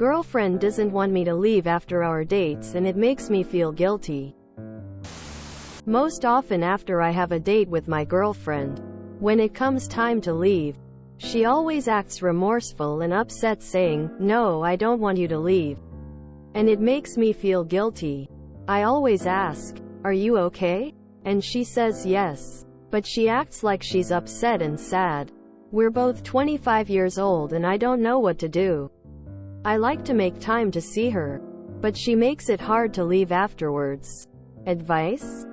girlfriend doesn't want me to leave after our dates and it makes me feel guilty. Most often after I have a date with my girlfriend, when it comes time to leave, she always acts remorseful and upset saying, "No, I don't want you to leave." And it makes me feel guilty. I always ask, "Are you okay?" And she says yes. But she acts like she's upset and sad. We're both 25 years old and I don't know what to do. I like to make time to see her, but she makes it hard to leave afterwards. Advice?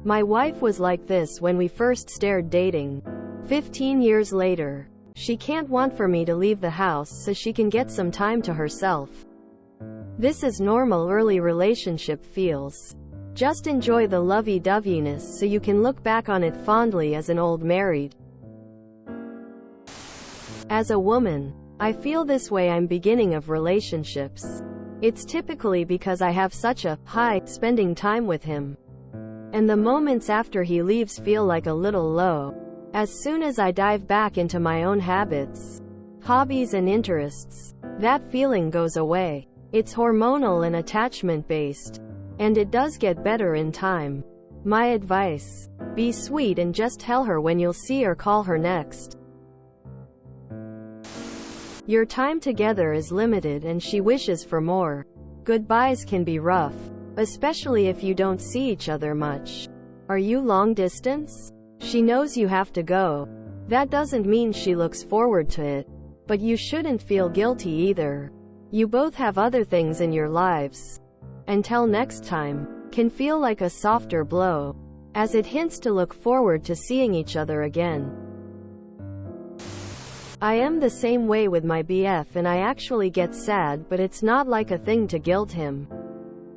My wife was like this when we first started dating. 15 years later, she can't want for me to leave the house so she can get some time to herself. This is normal early relationship feels. Just enjoy the lovey-doveyness so you can look back on it fondly as an old married. As a woman, I feel this way I'm beginning of relationships. It's typically because I have such a high spending time with him. And the moments after he leaves feel like a little low. As soon as I dive back into my own habits, hobbies and interests, that feeling goes away. It's hormonal and attachment based. And it does get better in time. My advice: be sweet and just tell her when you'll see or call her next. Your time together is limited and she wishes for more. Goodbyes can be rough, especially if you don't see each other much. Are you long distance? She knows you have to go. That doesn't mean she looks forward to it. But you shouldn't feel guilty either. You both have other things in your lives. Until next time, can feel like a softer blow, as it hints to look forward to seeing each other again. I am the same way with my BF and I actually get sad, but it's not like a thing to guilt him.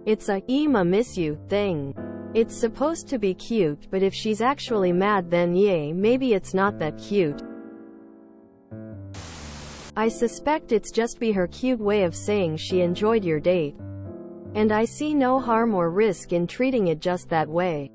It's a "I'ma miss you" thing. It's supposed to be cute, but if she's actually mad then yay, maybe it's not that cute. I suspect it's just be her cute way of saying she enjoyed your date. And I see no harm or risk in treating it just that way.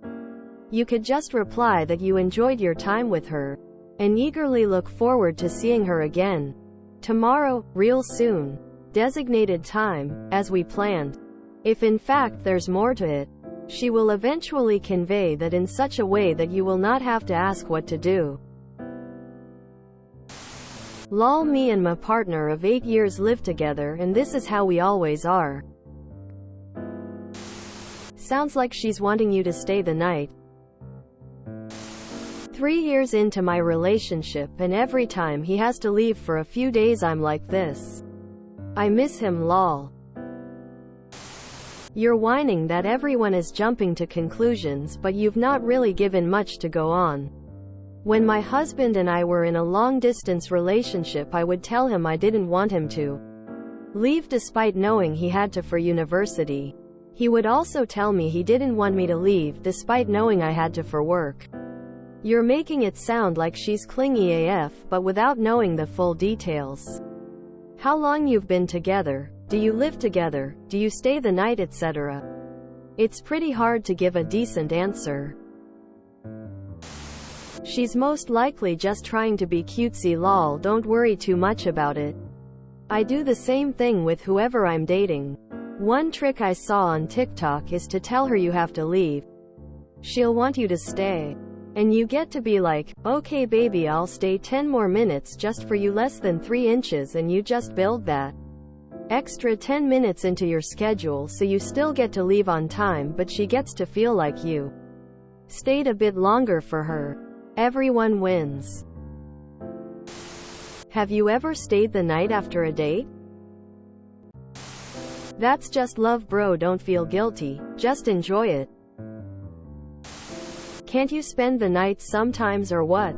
You could just reply that you enjoyed your time with her, and eagerly look forward to seeing her again. Tomorrow, real soon. Designated time, as we planned. If in fact there's more to it, she will eventually convey that in such a way that you will not have to ask what to do. Lol, me and my partner of 8 years live together and this is how we always are. Sounds like she's wanting you to stay the night. 3 years into my relationship and every time he has to leave for a few days I'm like this. I miss him lol. You're whining that everyone is jumping to conclusions but you've not really given much to go on. When my husband and I were in a long-distance relationship I would tell him I didn't want him to leave despite knowing he had to for university. He would also tell me he didn't want me to leave despite knowing I had to for work. You're making it sound like she's clingy AF but without knowing the full details. How long you've been together, do you live together, do you stay the night, etc. It's pretty hard to give a decent answer. She's most likely just trying to be cutesy lol, don't worry too much about it. I do the same thing with whoever I'm dating. One trick I saw on TikTok is to tell her you have to leave. She'll want you to stay. And you get to be like, "Okay baby, I'll stay 10 more minutes just for you, less than 3 inches," and you just build that extra 10 minutes into your schedule so you still get to leave on time but she gets to feel like you stayed a bit longer for her. Everyone wins. Have you ever stayed the night after a date? That's just love bro, don't feel guilty, just enjoy it. Can't you spend the night sometimes or what?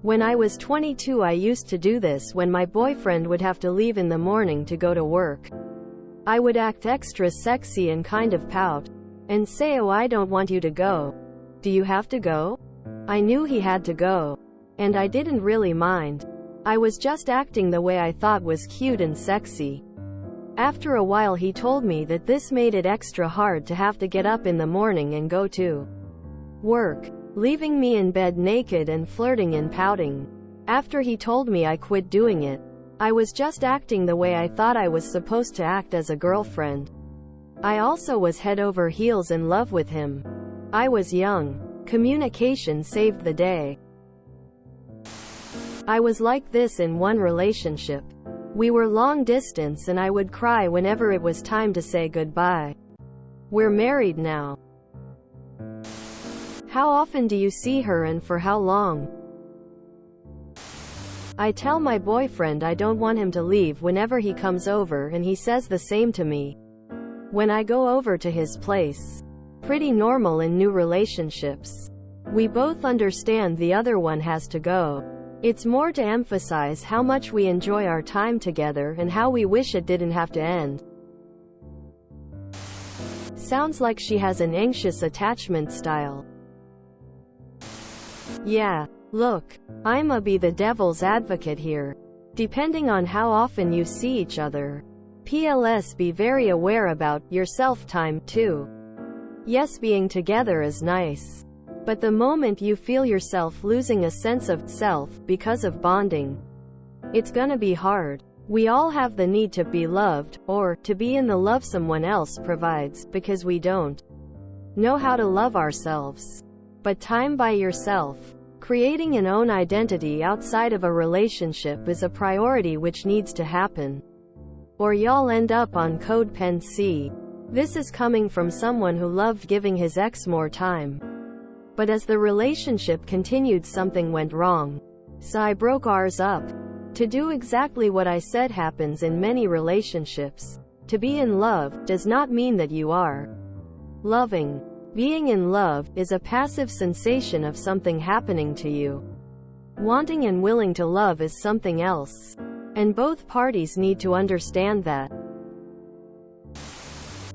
When I was 22 I used to do this when my boyfriend would have to leave in the morning to go to work. I would act extra sexy and kind of pout and say, "Oh, I don't want you to go. Do you have to go?" I knew he had to go. And I didn't really mind. I was just acting the way I thought was cute and sexy. After a while he told me that this made it extra hard to have to get up in the morning and go to work, leaving me in bed naked and flirting and pouting. After he told me I quit doing it, I was just acting the way I thought I was supposed to act as a girlfriend. I also was head over heels in love with him. I was young. Communication saved the day. I was like this in one relationship. We were long distance and I would cry whenever it was time to say goodbye. We're married now. How often do you see her and for how long? I tell my boyfriend I don't want him to leave whenever he comes over and he says the same to me when I go over to his place. Pretty normal in new relationships. We both understand the other one has to go. It's more to emphasize how much we enjoy our time together and how we wish it didn't have to end. Sounds like she has an anxious attachment style. Yeah. Look, I'ma be the devil's advocate here. Depending on how often you see each other. PLS, be very aware about your self-time, too. Yes, being together is nice. But the moment you feel yourself losing a sense of self because of bonding, it's gonna be hard. We all have the need to be loved, or to be in the love someone else provides, because we don't know how to love ourselves. But time by yourself, creating an own identity outside of a relationship, is a priority which needs to happen. Or y'all end up on Code Pen C. This is coming from someone who loved giving his ex more time. But as the relationship continued, something went wrong. So I broke ours up. To do exactly what I said happens in many relationships. To be in love does not mean that you are loving. Being in love is a passive sensation of something happening to you. Wanting and willing to love is something else. And both parties need to understand that.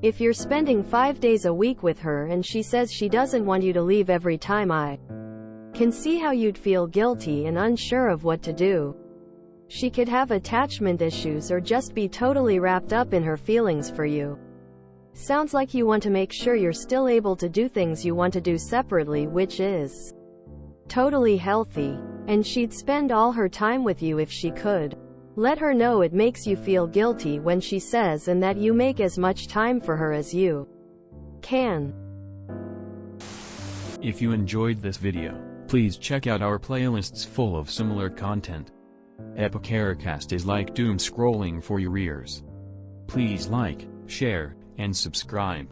If you're spending 5 days a week with her and she says she doesn't want you to leave every time, I can see how you'd feel guilty and unsure of what to do. She could have attachment issues or just be totally wrapped up in her feelings for you. Sounds like you want to make sure you're still able to do things you want to do separately, which is totally healthy. And she'd spend all her time with you if she could. Let her know it makes you feel guilty when she says, and that you make as much time for her as you can. If you enjoyed this video, please check out our playlists full of similar content. Epicaricast is like doom scrolling for your ears. Please like, share, and subscribe.